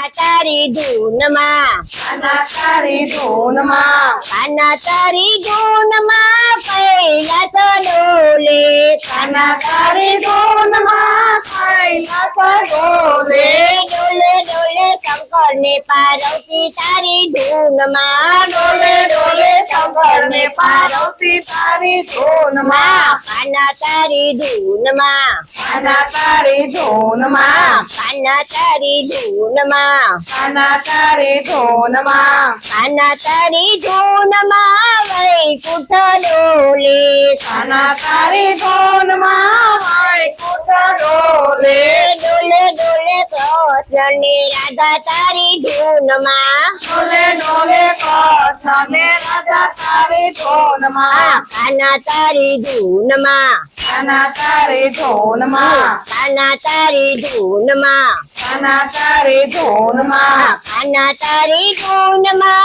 કાના તારી ધૂનમાં કાના તારી ધૂનમાં કાના તારી ધૂનમાં કૈલાસ ડોલે કાના તારી ધૂનમાં કૈલાસ ડોલે ડોલે ડોલે શંકર ને પાર્વતી તારી ધૂનમાં ડોલે ડોલે શંકર ને પાર્વતી તારી ધૂનમાં કાના તારી ધૂનમાં કાના તારી ધૂનમાં કાના તારી ધૂનમાં કાના તારી ધૂનમાં કાના તારી ધૂનમાં વૈકુંઠ ડોલે કાના તારી ધૂનમાં વૈકુંઠ ડોલે ડોલે ડોલે કૃષ્ણ ને રાધા તારી ધૂનમાં ડોલે ડોલે કૃષ્ણ ને રાધા તારી ધૂનમાં કાના તારી ધૂનમાં કાના તારી ધૂનમાં કાના તારી ધૂનમાં કાના તારી ધૂનમાં કાના તારી ધૂનમાં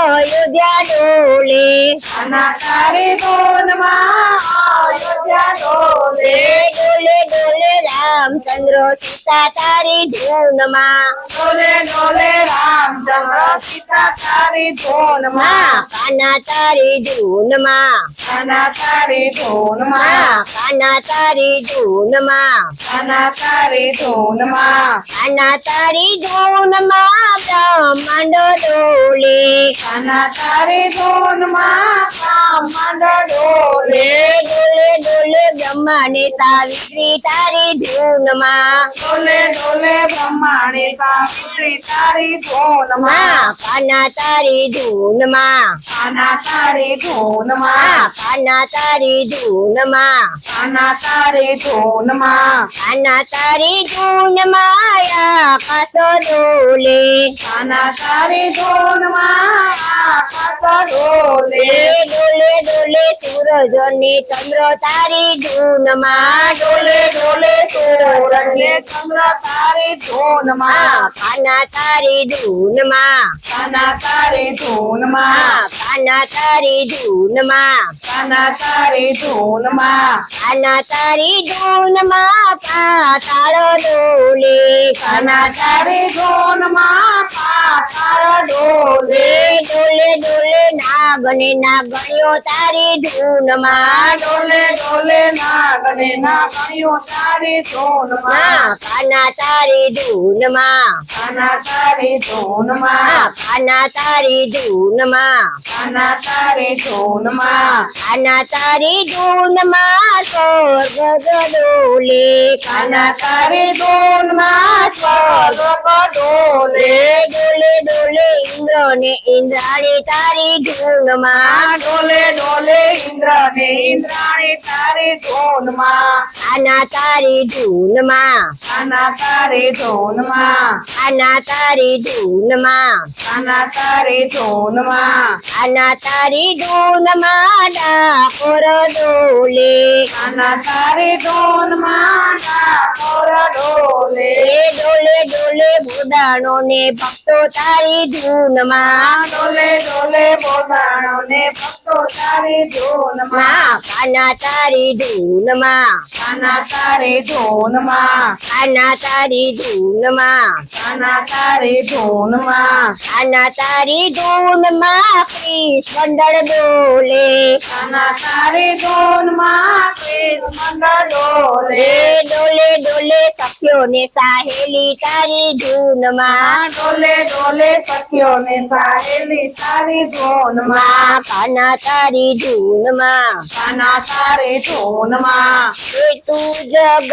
અયોધ્યા ડોલે કાના તારી ધૂનમાં અયોધ્યા ડોલે ડોલે ડોલે રામચંદ્ર સીતા તારી ધૂનમાં ડોલે ડોલે રામચંદ્ર સીતા તારી ધૂનમાં કાના તારી ધૂનમાં કાના તારી ધૂનમાં કાના તારી ધૂનમાં કાના તારી ધૂનમાં કાના તારી ધૂનમાં બ્રહ્માંડ ડોલે કાના તારી ધૂનમાં બ્રહ્માંડ ડોલે ડોલે ડોલે બ્રહ્માને સાવિત્રી તારી ધૂનમાં ડોલે ડોલે બ્રહ્માણે સાવિત્રી તારી ધૂનમાં કાના તારી ધૂનમાં કાના તારી ધૂનમાં કાના તારી ધૂનમાં કાના તારી ધૂનમાં કાના તારી ધૂનમાં આકાશ ડોલે કાના તારી ધૂનમાં આકાશ ડોલે ડોલે ડોલે સૂરજ ને ચંદ્ર તારી ધૂનમાં ડોલે ડોલે સૂરજ ને ચંદ્ર તારી ધૂનમાં કાના તારી ધૂનમાં કાના તારી ધૂનમાં કાના તારી ધૂનમાં કાના તારી ધૂનમાં કાના તારી ધૂનમાં પાતાળ ડોલે કાના તારી ધૂનમાં પાતાળ ડોલે ડોલે ડોલે નાગ ને નાગણીઓ તારી ધૂનમાં ડોલે ડોલે નાગને નાગણીઓ તારી ધૂનમાં કાના તારી ધૂનમાં કાના તારી ધૂનમાં કાના તારી ધૂનમાં કાના તારી ધૂનમાં કાના તારી ધૂનમાં સ્વર્ગ ડોલે કાના તારી ધૂનમાં સ્વર્ગ ડોલે ડોલે ડોલે ઇન્દ્ર ને ઇન્દ્રાણી તારી ધૂનમાં ડોલે ડોલે ઇન્દ્ર ને ઇન્દ્રાણી તારી ધૂનમાં કાના તારી ધૂનમાં કાના તારી ધૂનમાં કાના તારી ધૂનમાં કાના તારી ધૂનમાં કાના તારી ધૂનમાં ડાકોર ડોલે કાના તારી ધૂનમાં ડાકોર ડોલે ડોલે ડોલે ભૂદાણો ને ભક્તો તારી ધૂનમાં ડોલે ડોલે બોધાણો ને ભક્તો તારી ધૂનમાં કાના તારી ધૂનમાં કાના તારી ધૂનમાં કાના તારી ધૂનમાં કાના તારી ધૂનમાં કાના તારી ધૂનમાં કૃષ્ણ ડોલે કાના તારી ધૂનમાં કૃષ્ણ ડોલે ડોલે ડોલે સખ્યો ને સાહેલી તારી ધૂનમાં ડોલે ડોલે સખ્યો ને સાહેલી તારી ધૂનમાં કાના તારી ધૂનમાં કાના તારી ધૂનમાં તું જગ